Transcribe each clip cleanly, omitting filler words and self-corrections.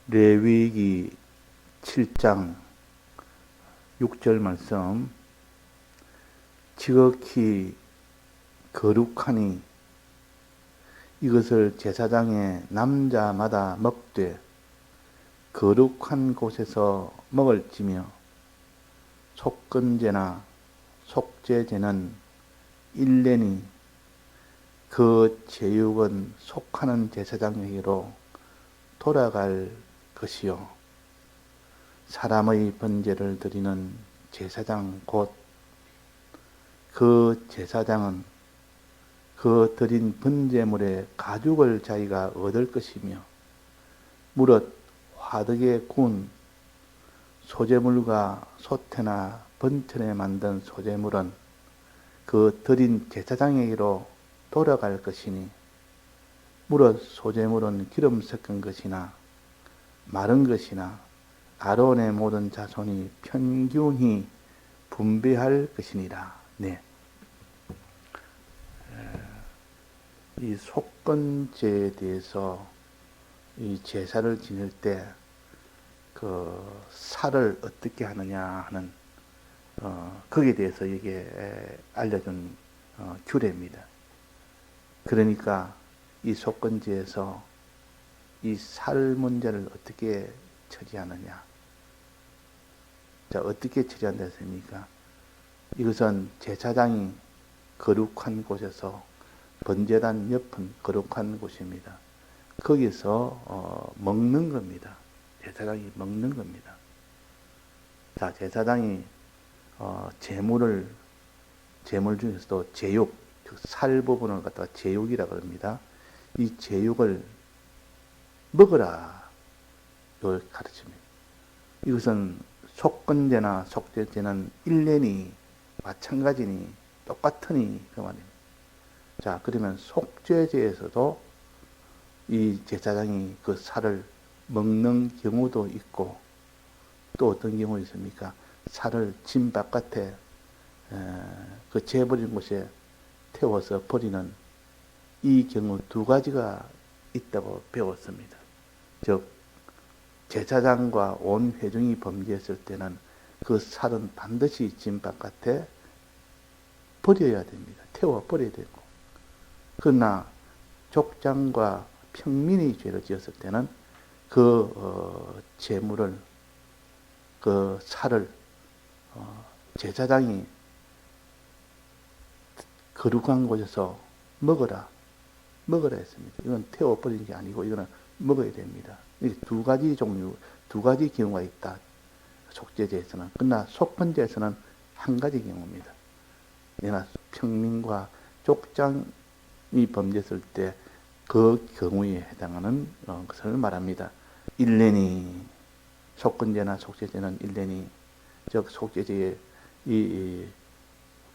레위기 7장 6절 말씀. 지극히 거룩하니 이것을 제사장의 남자마다 먹되 거룩한 곳에서 먹을지며 속건제나 속죄제는 1년이 그 제육은 속하는 제사장에게로 돌아갈 것이요 사람의 번제를 드리는 제사장 곧 그 제사장은 그 드린 번제물의 가죽을 자기가 얻을 것이며 무릇 화덕에 구운 소제물과 소태나 번천에 만든 소제물은 그 드린 제사장에게로 돌아갈 것이니 무릇 소제물은 기름 섞은 것이나 마른 것이나 아론의 모든 자손이 평균히 분배할 것이니라. 네. 이 속건제에 대해서 이 제사를 지낼 때 그 살을 어떻게 하느냐 하는 거기에 대해서 이게 알려준 규례입니다. 그러니까 이 속건제에서 이 살 문제를 어떻게 처리하느냐. 자, 어떻게 처리한다 했습니까? 이것은 제사장이 거룩한 곳에서 번제단 옆은 거룩한 곳입니다. 거기서 먹는 겁니다. 제사장이 먹는 겁니다. 자, 제사장이 제물 중에서도 제육, 즉 살 부분을 갖다가 제육이라고 합니다. 이 제육을 먹으라 요 가르칩니다. 이것은 속건제나 속죄제는 1년이 마찬가지니 똑같으니 그 말입니다. 자, 그러면 속죄제에서도 이 제사장이 그 살을 먹는 경우도 있고 또 어떤 경우 있습니까? 살을 진 바깥에 그 재버린 곳에 태워서 버리는 이 경우 두 가지가 있다고 배웠습니다. 즉 제사장과 온 회중이 범죄했을 때는 그 살은 반드시 진 바깥에 버려야 됩니다. 태워 버려야 되고, 그러나 족장과 평민이 죄를 지었을 때는 그 제물을, 그 살을 제사장이 거룩한 곳에서 먹어라 했습니다. 이건 태워 버리는 게 아니고 이거는 먹어야 됩니다. 이게 두 가지 종류, 두 가지 경우가 있다. 속죄제에서는. 그러나 속건제에서는 한 가지 경우입니다. 내가 평민과 족장이 범죄했을 때 그 경우에 해당하는 것을 말합니다. 1년이, 속건제나 속죄제는 1년이, 즉 속죄제의 이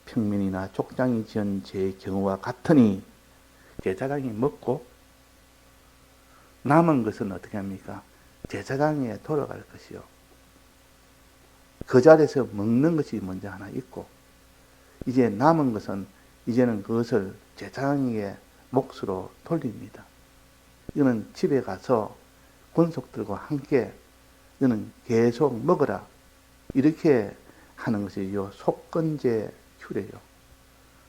평민이나 족장이 지은 죄의 경우와 같으니 제사장이 먹고 남은 것은 어떻게 합니까? 제사장에 돌아갈 것이요. 그 자리에서 먹는 것이 먼저 하나 있고, 이제 남은 것은 이제는 그것을 제사장에게 몫으로 돌립니다. 이거는 집에 가서 권속들과 함께 이거는 계속 먹어라 이렇게 하는 것이 요 속건제 규례요.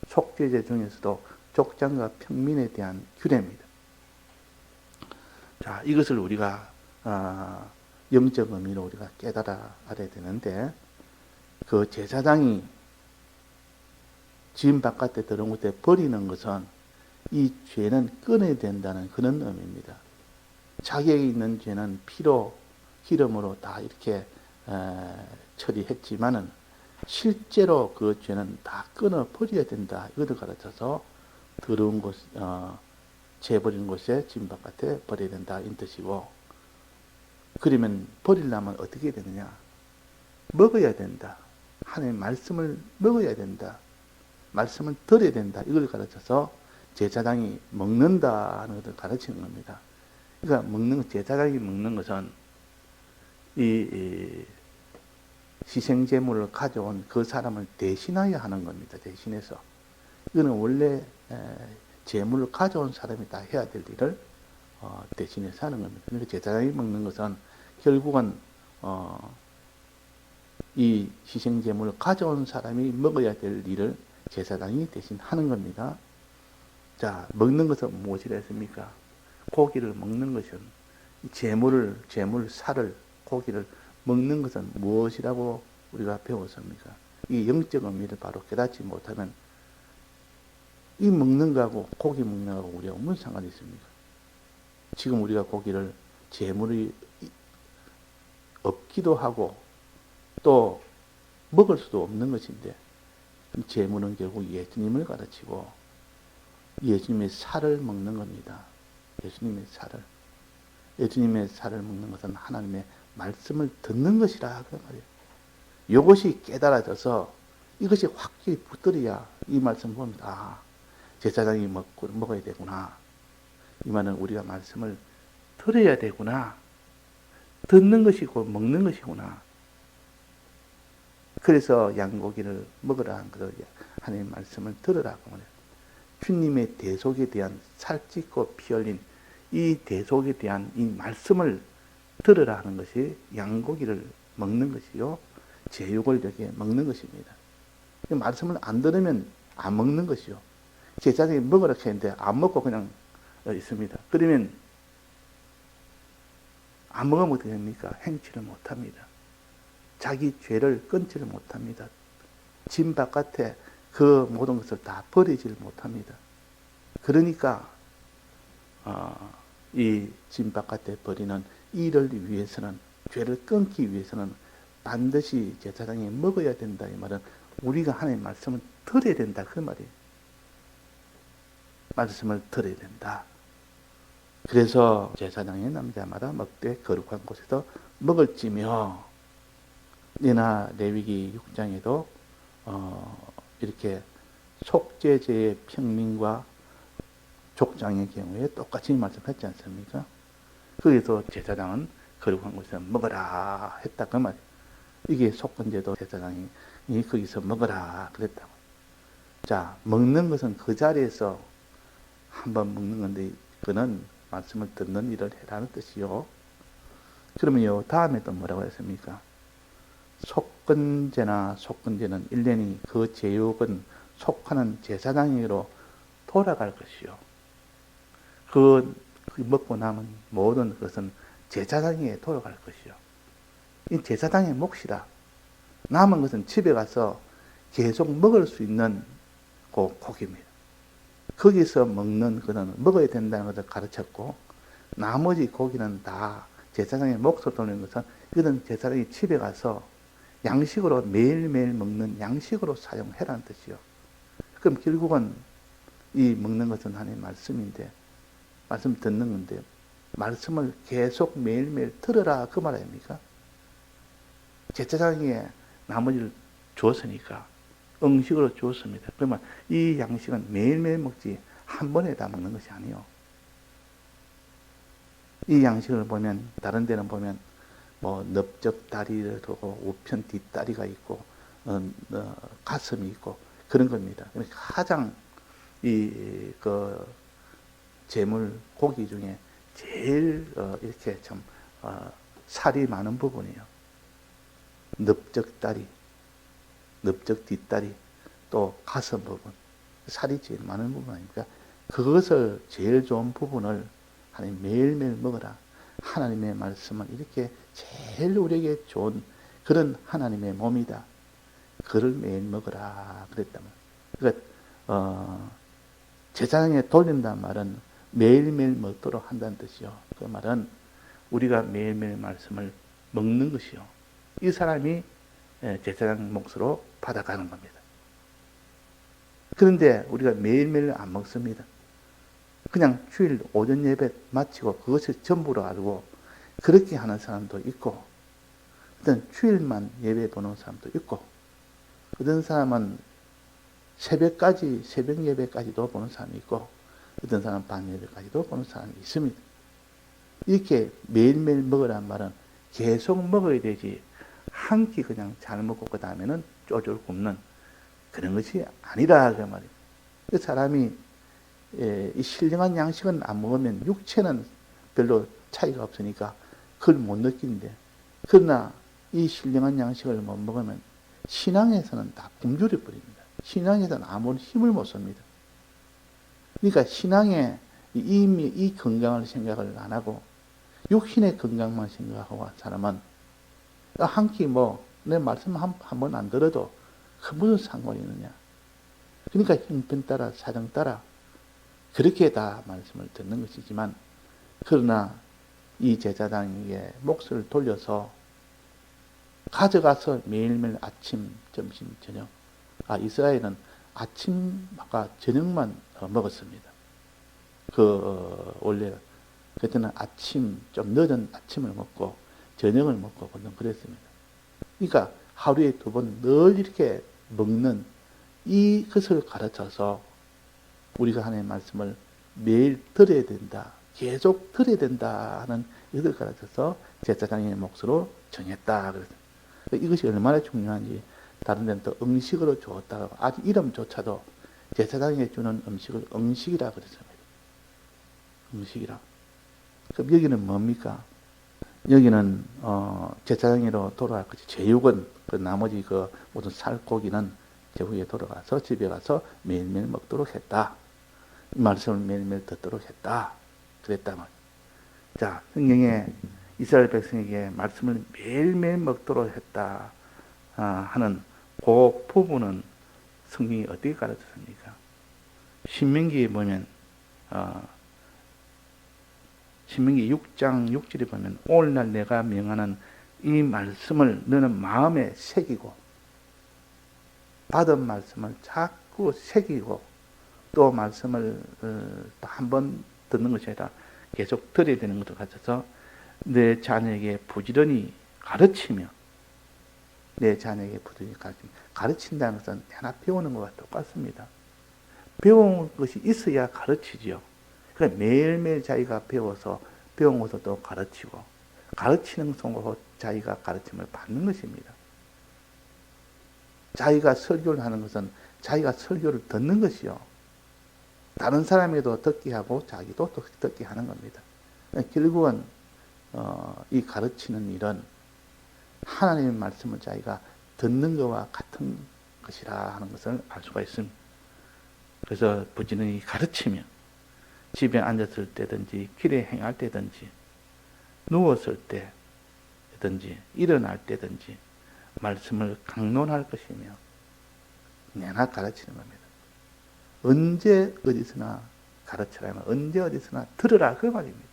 속죄제 중에서도 족장과 평민에 대한 규례입니다. 자, 이것을 우리가 영적 의미로 우리가 깨달아 알아야 되는데, 그 제사장이 집 바깥에 들어온 곳에 버리는 것은 이 죄는 끊어야 된다는 그런 의미입니다. 자기에게 있는 죄는 피로, 기름으로 다 이렇게 처리했지만은 실제로 그 죄는 다 끊어 버려야 된다. 이것을 가르쳐서 더러운 곳, 재버린 곳에 집 바깥에 버려야 된다. 이 뜻이고, 그러면 버리려면 어떻게 되느냐? 먹어야 된다. 하나님의 말씀을 먹어야 된다. 말씀을 들어야 된다. 이걸 가르쳐서 제사장이 먹는다 하는 것을 가르치는 겁니다. 그러니까 제사장이 먹는 것은 이 희생제물을 가져온 그 사람을 대신하여 하는 겁니다. 대신해서. 이거는 원래 제물을 가져온 사람이 다 해야 될 일을 대신에 사는 겁니다. 그러니까 제사장이 먹는 것은 결국은 이 희생제물을 가져온 사람이 먹어야 될 일을 제사장이 대신 하는 겁니다. 자, 먹는 것은 무엇이라 했습니까? 고기를 먹는 것은 제물, 살을, 고기를 먹는 것은 무엇이라고 우리가 배웠습니까? 이 영적 의미를 바로 깨닫지 못하면 이 먹는 거하고 고기 먹는 거하고 우리가 무슨 상관이 있습니까? 지금 우리가 고기를 제물이 없기도 하고 또 먹을 수도 없는 것인데 제물은 결국 예수님을 가르치고 예수님의 살을 먹는 겁니다. 예수님의 살을. 예수님의 살을 먹는 것은 하나님의 말씀을 듣는 것이라 그 말이에요. 이것이 깨달아져서 이것이 확실히 붙들어야 이 말씀 보면 제사장이 먹어야 되구나. 이 말은 우리가 말씀을 들어야 되구나. 듣는 것이고 먹는 것이구나. 그래서 양고기를 먹으라 하나님의 말씀을 들으라 그 말이에요. 주님의 대속에 대한 살찌고 피 흘린 이 대속에 대한 이 말씀을 들으라 하는 것이 양고기를 먹는 것이요. 제육을 이렇게 먹는 것입니다. 말씀을 안 들으면 안 먹는 것이요. 제사장이 먹으라 했는데 안 먹고 그냥 있습니다. 그러면 안 먹으면 어떻게 됩니까? 행치를 못합니다. 자기 죄를 끊지를 못합니다. 짐 바깥에 그 모든 것을 다 버리지를 못합니다. 그러니까 이 짐 바깥에 버리는 일을 위해서는 죄를 끊기 위해서는 반드시 제사장이 먹어야 된다. 이 말은 우리가 하나님의 말씀을 들어야 된다. 그 말이에요. 말씀을 들어야 된다. 그래서 제사장의 남자마다 먹되 거룩한 곳에서 먹을지며 이나 레위기 6장에도 이렇게 속죄제의 평민과 족장의 경우에 똑같이 말씀했지 않습니까? 거기서 제사장은 거룩한 곳에서 먹어라 했다 그 말이에요. 이게 속건제도 제사장이 거기서 먹어라 그랬다고. 자, 먹는 것은 그 자리에서 한번 먹는 건데 그는 말씀을 듣는 일을 해라는 뜻이요. 그러면요 다음에 또 뭐라고 했습니까? 속건제는 1년이 그 제육은 속하는 제사장에게로 돌아갈 것이요. 그 먹고 남은 모든 것은 제사장에게 돌아갈 것이요. 이 제사장의 몫이다. 남은 것은 집에 가서 계속 먹을 수 있는 그 고기입니다. 거기서 먹는 것은 먹어야 된다는 것을 가르쳤고 나머지 고기는 다 제사장의 몫을 돌리는 것은 이것은 제사장이 집에 가서 양식으로 매일매일 먹는 양식으로 사용해라는 뜻이요. 그럼 결국은 이 먹는 것은 하나님의 말씀인데 말씀 듣는 건데 말씀을 계속 매일매일 들으라 그 말 아닙니까? 제사장이 나머지를 주었으니까 음식으로 주었습니다. 그러면 이 양식은 매일매일 먹지 한 번에 다 먹는 것이 아니요. 이 양식을 보면 다른 데는 보면 뭐 넓적 다리를 두고 우편 뒷다리가 있고 가슴이 있고 그런 겁니다. 그러니까 가장 그 제물 고기 중에 제일 이렇게 좀 살이 많은 부분이에요. 넓적 다리, 넓적 뒷다리, 또 가슴 부분, 살이 제일 많은 부분 아닙니까? 그것을 제일 좋은 부분을 하나님 매일매일 먹어라. 하나님의 말씀은 이렇게 제일 우리에게 좋은 그런 하나님의 몸이다. 그를 매일 먹어라 그랬다면. 그러니까 제사장에 돌린다는 말은 매일매일 먹도록 한다는 뜻이요. 그 말은 우리가 매일매일 말씀을 먹는 것이요. 이 사람이 제사장 몫으로 받아가는 겁니다. 그런데 우리가 매일매일 안 먹습니다. 그냥 주일 오전 예배 마치고 그것을 전부로 알고 그렇게 하는 사람도 있고 어떤 주일만 예배 보는 사람도 있고 어떤 사람은 새벽까지 새벽 예배까지도 보는 사람이 있고 어떤 사람은 밤 예배까지도 보는 사람이 있습니다. 이렇게 매일매일 먹으란 말은 계속 먹어야 되지 한 끼 그냥 잘 먹고 그 다음에는 쪼쪼 굶는 그런 것이 아니라 그 말이에요. 그 사람이 이 신령한 양식은 안 먹으면 육체는 별로 차이가 없으니까 그걸 못 느끼는데, 그러나 이 신령한 양식을 못 먹으면 신앙에서는 다 굶주려 버립니다. 신앙에서는 아무런 힘을 못 씁니다. 그러니까 신앙에 이미 이 건강을 생각을 안 하고 육신의 건강만 생각하고 한 사람은 한 끼 내 말씀 한 번 안 들어도 그 무슨 상관이 있느냐. 그러니까 형편 따라 사정 따라 그렇게 다 말씀을 듣는 것이지만, 그러나 이 제사장에게 몫을 돌려서 가져가서 매일매일 아침, 점심, 저녁. 이스라엘은 아침과 저녁만 먹었습니다. 원래 그때는 아침, 좀 늦은 아침을 먹고 저녁을 먹고 보통 그랬습니다. 그러니까 하루에 2번 늘 이렇게 먹는 이것을 가르쳐서 우리가 하나님의 말씀을 매일 들어야 된다, 계속 들어야 된다 하는 이것을 가르쳐서 제사장의 몫으로 정했다. 그래서 이것이 얼마나 중요한지 다른 데는 또 음식으로 주었다고, 아직 이름조차도 제사장에게 주는 음식을 음식이라 그랬습니다. 음식이라. 그럼 여기는 뭡니까? 여기는 제사장으로 돌아갈 것이, 제육은 나머지 모든 살코기는 제후에 돌아가서 집에 가서 매일매일 먹도록 했다. 이 말씀을 매일매일 듣도록 했다. 그랬다 말이야. 자, 성경에 이스라엘 백성에게 말씀을 매일매일 먹도록 했다 하는 그 부분은 성경이 어떻게 가르쳤습니까? 신명기에 보면 신명기 6장 6절에 보면 오늘날 내가 명하는 이 말씀을 너는 마음에 새기고, 받은 말씀을 자꾸 새기고, 또 말씀을 한 번 듣는 것이 아니라 계속 들어야 되는 것을 가르쳐서 내 자녀에게 부지런히 가르치며, 내 자녀에게 부지런히 가르친다는 것은 하나 배우는 것과 똑같습니다. 배운 것이 있어야 가르치지요. 그러니까 매일매일 자기가 배워서 배운 것을 또 가르치고, 가르치는 속으로 자기가 가르침을 받는 것입니다. 자기가 설교를 하는 것은 자기가 설교를 듣는 것이요. 다른 사람에게도 듣게 하고 자기도 듣게 하는 겁니다. 결국은 이 가르치는 일은 하나님의 말씀을 자기가 듣는 것과 같은 것이라 하는 것을 알 수가 있습니다. 그래서 부지런히 가르치며 집에 앉았을 때든지 길에 행할 때든지 누웠을 때든지 일어날 때든지 말씀을 강론할 것이며 내나 가르치는 겁니다. 언제 어디서나 가르치라면 언제 어디서나 들으라 그 말입니다.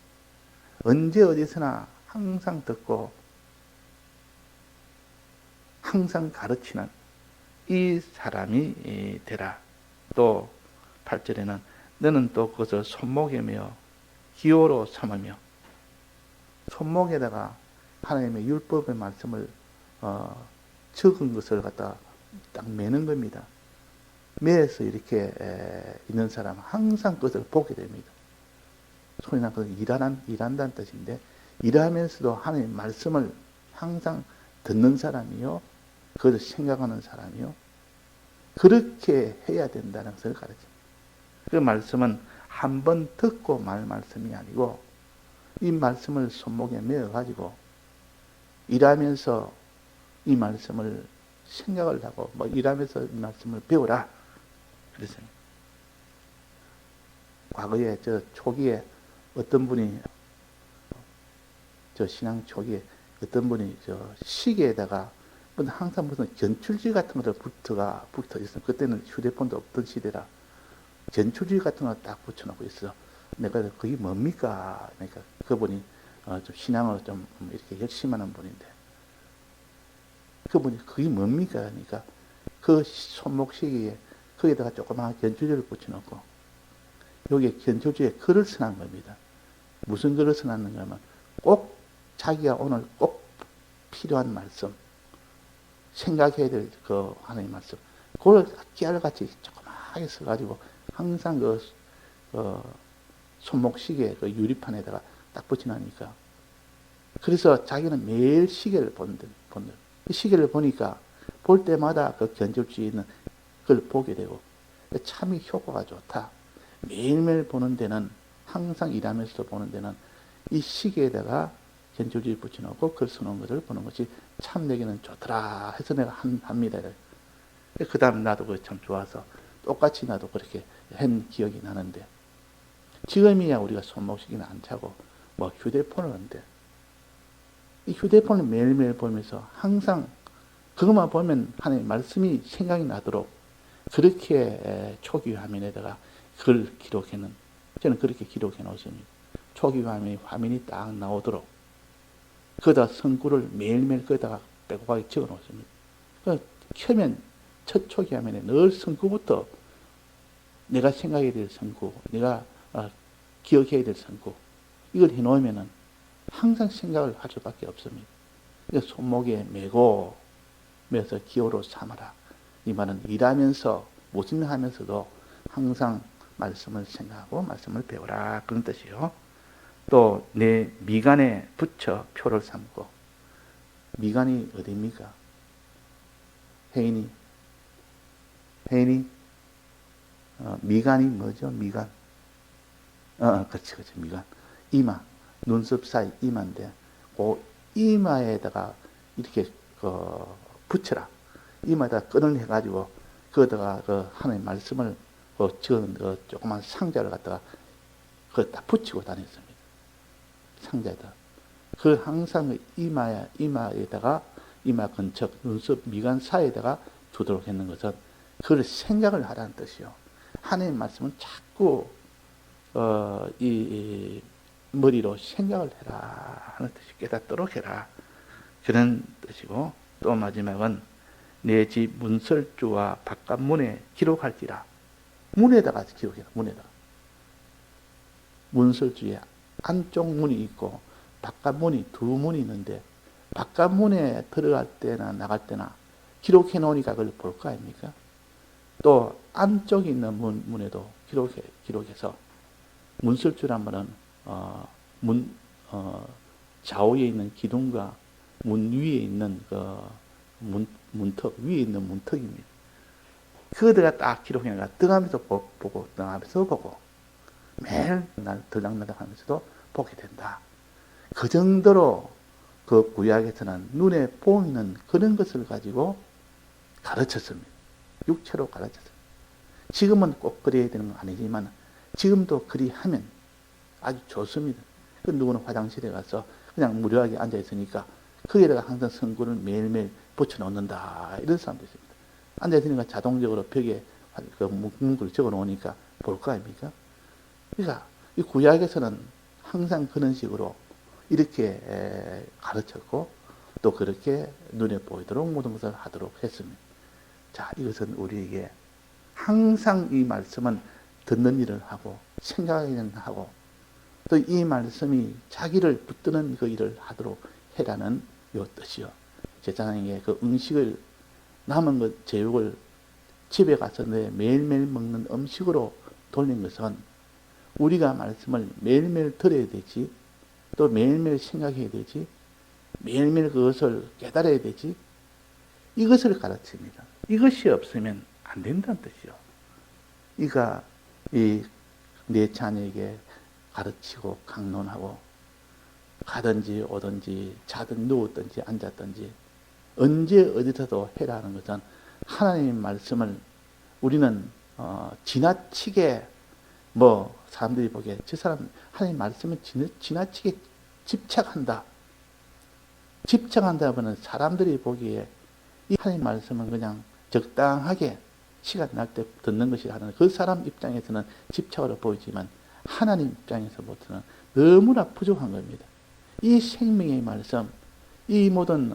언제 어디서나 항상 듣고 항상 가르치는 이 사람이 되라. 또 8절에는 너는 또 그것을 손목에 메어 기호로 삼으며, 손목에다가 하나님의 율법의 말씀을 적은 것을 갖다 딱 매는 겁니다. 매에서 이렇게 있는 사람은 항상 그것을 보게 됩니다. 소리난 것은 일한다는 뜻인데, 일하면서도 하나님의 말씀을 항상 듣는 사람이요, 그것을 생각하는 사람이요, 그렇게 해야 된다는 것을 가르칩니다. 그 말씀은 한 번 듣고 말 말씀이 아니고, 이 말씀을 손목에 메어가지고 일하면서 이 말씀을 생각을 하고 일하면서 이 말씀을 배우라 그랬어요. 과거에 초기에 어떤 분이 신앙 초기에 어떤 분이 시계에다가 항상 무슨 견출지 같은 것을 붙어 있어요. 그때는 휴대폰도 없던 시대라 견출지 같은 걸 딱 붙여놓고 있어. 내가 그게 뭡니까? 그러니까 그분이 좀 신앙을 좀 이렇게 열심하는 분인데, 그분이 그게 뭡니까? 그러니까 그 손목 시계에 거기다가 조그마한 견출지를 붙여놓고 여기에 견출지에 글을 써놓은 겁니다. 무슨 글을 써놨는가 하면 꼭 자기가 오늘 꼭 필요한 말씀, 생각해야 될 하나님의 말씀, 그걸 깨알같이 조그맣게 써가지고 항상 손목시계 유리판에다가 딱 붙여놓으니까, 그래서 자기는 매일 시계를 본다. 시계를 보니까 볼 때마다 그 견줄지에 있는 그걸 보게 되고 참이 효과가 좋다. 매일매일 보는 데는, 항상 일하면서도 보는 데는 이 시계에다가 견줄지 붙여놓고 글 써놓은 것을 보는 것이 참 내게는 좋더라 해서 내가 합니다. 그 다음 나도 그거 참 좋아서 똑같이 나도 그렇게 한 기억이 나는데, 지금이야 우리가 손목시계는 안 차고 뭐 휴대폰을 하는데, 이 휴대폰을 매일매일 보면서 항상 그것만 보면 하나님의 말씀이 생각이 나도록 그렇게 초기 화면에다가 글 기록해는, 저는 그렇게 기록해 놓습니다. 초기 화면이 딱 나오도록 거기다 성구를 매일매일 거기다가 빼곡하게 적어 놓습니다. 켜면 첫 초기 화면에 늘 성구부터 내가 생각해야 될 성구, 내가 기억해야 될 성구, 이걸 해놓으면은 항상 생각을 할 수밖에 없습니다. 손목에 메고 매서 기호로 삼아라. 이 말은 일하면서 무슨 일 하면서도 항상 말씀을 생각하고 말씀을 배우라, 그런 뜻이요. 또 내 미간에 붙여 표를 삼고. 미간이 어디입니까? 혜인이 미간이 뭐죠? 미간. 그렇지, 미간. 이마, 눈썹 사이 이마인데, 그 이마에다가 이렇게 붙여라. 이마에다가 끈을 해가지고 거기다가 하나님의 말씀을 적은 조그만 상자를 갖다가 다 붙이고 다녔습니다. 상자에다. 항상 이마에다가 이마 근처 눈썹 미간 사이에다가 두도록 했는 것은 그걸 생각을 하라는 뜻이요. 하나님의 말씀은 자꾸 이 머리로 생각을 해라 하는 뜻이, 깨닫도록 해라, 그런 뜻이고, 또 마지막은 내 집 문설주와 바깥 문에 기록할지라. 문에다가 기록해라. 문에다가. 문설주에 안쪽 문이 있고 바깥 문이 두 문이 있는데, 바깥 문에 들어갈 때나 나갈 때나 기록해 놓으니까 그걸 볼 거 아닙니까? 또 안쪽에 있는 문에도 기록해서, 문설주란 말은 좌우에 있는 기둥과 문 위에 있는 문턱 위에 있는 문턱입니다. 그거가 딱 기록해가 떠가면서 보고 떠가면서 보고 매일 날 들락날락 하면서도 보게 된다. 그 정도로 그 구약에서는 눈에 보이는 그런 것을 가지고 가르쳤습니다. 육체로 가르쳤습니다. 지금은 꼭 그래야 되는 건 아니지만 지금도 그리하면 아주 좋습니다. 누구는 화장실에 가서 그냥 무료하게 앉아 있으니까 거기에다가 항상 성구를 매일매일 붙여 놓는다, 이런 사람도 있습니다. 앉아 있으니까 자동적으로 벽에 문구를 적어 놓으니까 볼 거 아닙니까? 그러니까 이 구약에서는 항상 그런 식으로 이렇게 가르쳤고, 또 그렇게 눈에 보이도록 모든 것을 하도록 했습니다. 자, 이것은 우리에게 항상 이 말씀은 듣는 일을 하고 생각하는 일을 하고, 또 이 말씀이 자기를 붙드는 그 일을 하도록 해라는 요 뜻이요. 제사장에게 그 음식을, 남은 것 제육을 집에 가서 매일매일 먹는 음식으로 돌린 것은 우리가 말씀을 매일매일 들어야 되지, 또 매일매일 생각해야 되지, 매일매일 그것을 깨달아야 되지, 이것을 가르칩니다. 이것이 없으면 안 된다는 뜻이요. 이가 내 자녀에게 가르치고 강론하고, 가든지 오든지 자든 누웠든지 앉았든지 언제 어디서도 해라는 것은, 하나님의 말씀을 우리는 지나치게 사람들이 보기에 저 사람 하나님 말씀에 지나치게 집착한다. 집착한다면 사람들이 보기에 이 하나님 말씀은 그냥 적당하게 시간 날 때 듣는 것이라는, 그 사람 입장에서는 집착으로 보이지만 하나님 입장에서부터는 너무나 부족한 겁니다. 이 생명의 말씀, 이 모든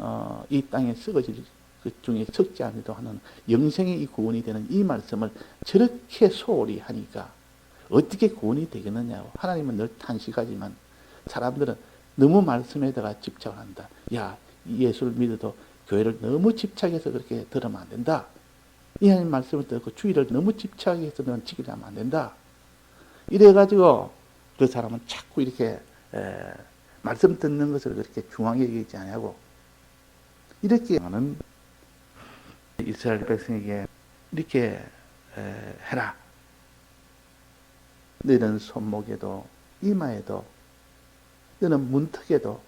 이 땅에 썩어질 그 중에 썩지 않기도 하는 영생의 이 구원이 되는 이 말씀을 저렇게 소홀히 하니까 어떻게 구원이 되겠느냐고. 하나님은 늘 탄식하지만 사람들은 너무 말씀에다가 집착을 한다. 야, 예수를 믿어도 교회를 너무 집착해서 그렇게 들으면 안 된다. 이 하나님 말씀을 듣고 주의를 너무 집착해서 너는 지키려 하면 안 된다. 이래가지고 그 사람은 자꾸 이렇게 말씀 듣는 것을 그렇게 중앙에 여기지 아니하고, 이렇게 하는 이스라엘 백성에게 이렇게 해라. 너희는 손목에도 이마에도 너는 문턱에도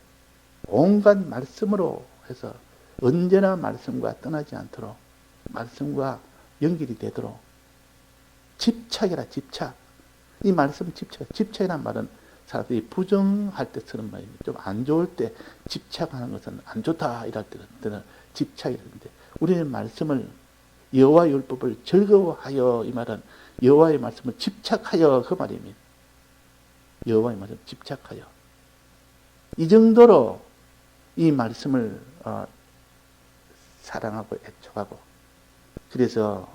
온갖 말씀으로 해서 언제나 말씀과 떠나지 않도록 말씀과 연결이 되도록 집착이라 집착. 이 말씀 집착이란 말은 사람들이 부정할 때처럼 말입니다. 좀 안 좋을 때 집착하는 것은 안 좋다 이럴 때는 집착이라는데 우리는 말씀을 여호와 율법을 즐거워하여 이 말은 여호와의 말씀을 집착하여 그 말입니다. 여호와의 말씀 집착하여 이 정도로 이 말씀을 사랑하고 애촉하고 그래서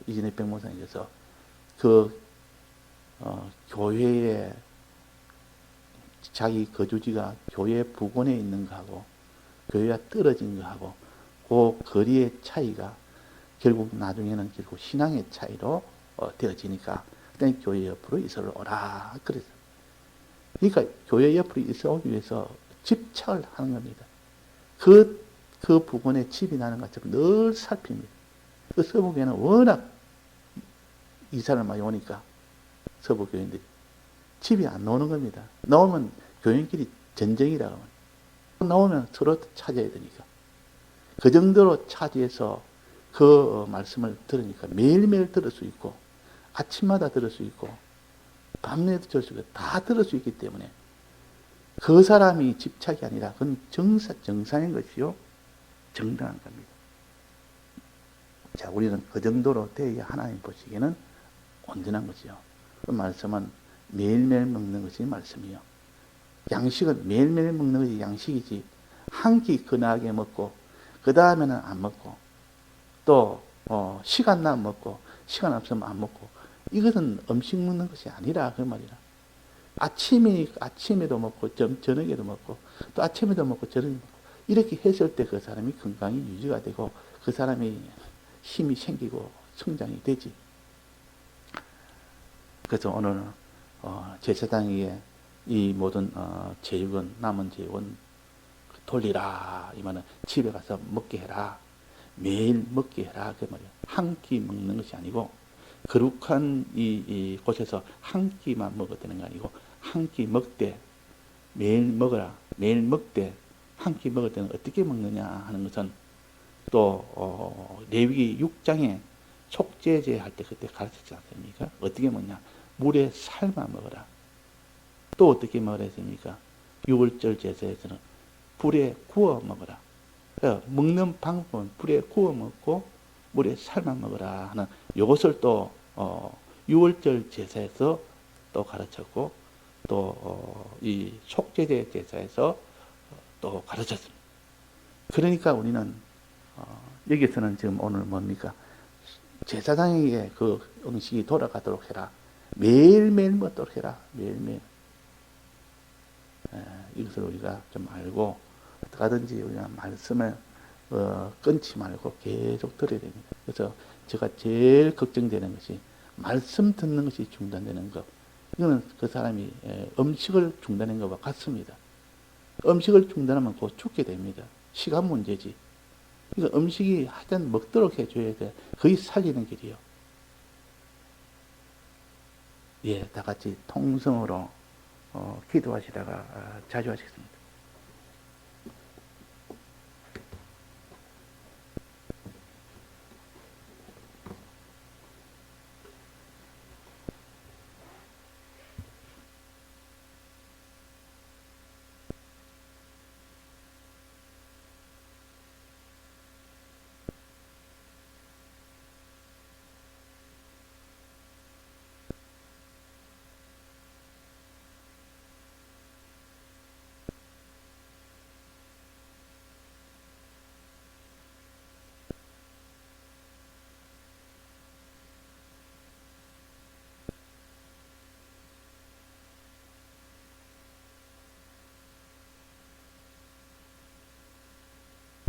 이진희 백목사님께서 그 교회에 자기 거주지가 교회 부근에 있는 거하고 교회가 떨어진 거하고 그 거리의 차이가 결국 나중에는 결국 신앙의 차이로 되어지니까 그때 교회 옆으로 이사를 오라 그랬어요. 그러니까 교회 옆으로 이사 오기 위해서 집착을 하는 겁니다. 그 부근에 집이 나는 것처럼 늘 살핍니다. 그 서부교회는 워낙 이사를 많이 오니까 서부교인들이 집이 안 나오는 겁니다. 나오면 교인끼리 전쟁이라고 합니다. 나오면 서로 찾아야 되니까. 그 정도로 차지해서 그 말씀을 들으니까 매일매일 들을 수 있고 아침마다 들을 수 있고 밤에도 들을 수 있고 다 들을 수 있기 때문에 그 사람이 집착이 아니라 그건 정상인 것이요. 정당한 겁니다. 자, 우리는 그 정도로 되어야 하나님 보시기에는 온전한 것이요. 그 말씀은 매일매일 먹는 것이 말씀이요. 양식은 매일매일 먹는 것이 양식이지 한 끼 근하게 먹고 그 다음에는 안 먹고 또 시간 나면 먹고 시간 없으면 안 먹고 이것은 음식 먹는 것이 아니라 그 말이라. 아침에도 먹고 저녁에도 먹고 또 아침에도 먹고 저녁에도 먹고 이렇게 했을 때 그 사람이 건강이 유지가 되고 그 사람이 힘이 생기고 성장이 되지. 그래서 오늘 제사장에게 이 모든 제육은 남은 제육은 돌리라 이 말은 집에 가서 먹게 해라. 매일 먹게 해라 그 말이야. 한 끼 먹는 것이 아니고 거룩한 이 곳에서 한 끼만 먹어야 되는 거 아니고 한 끼 먹되 매일 먹어라. 매일 먹되 한 끼 먹을 때는 어떻게 먹느냐 하는 것은 또 레위기 6장에 촉제제 할 때 그때 가르쳤지 않습니까? 어떻게 먹냐? 물에 삶아 먹어라. 또 어떻게 먹으라 했습니까? 6월절 제사에서는 불에 구워 먹어라. 먹는 방법은 불에 구워 먹고 물에 삶아 먹어라 하는 이것을 또 6월절 제사에서 또 가르쳤고 또 이 촉제제 제사에서 또 가르쳤습니다. 그러니까 우리는 여기서는 지금 오늘 뭡니까? 제사장에게 그 음식이 돌아가도록 해라. 매일매일 먹도록 해라. 매일매일. 이것을 우리가 좀 알고 어떻게 하든지 우리가 말씀을 끊지 말고 계속 들어야 됩니다. 그래서 제가 제일 걱정되는 것이 말씀 듣는 것이 중단되는 것. 이거는 그 사람이 음식을 중단한 것과 같습니다. 음식을 중단하면 곧 죽게 됩니다. 시간 문제지. 그러니까 음식이 하여튼 먹도록 해줘야 돼. 거의 살리는 길이요. 예, 다 같이 통성으로 기도하시다가 자주 하시겠습니다.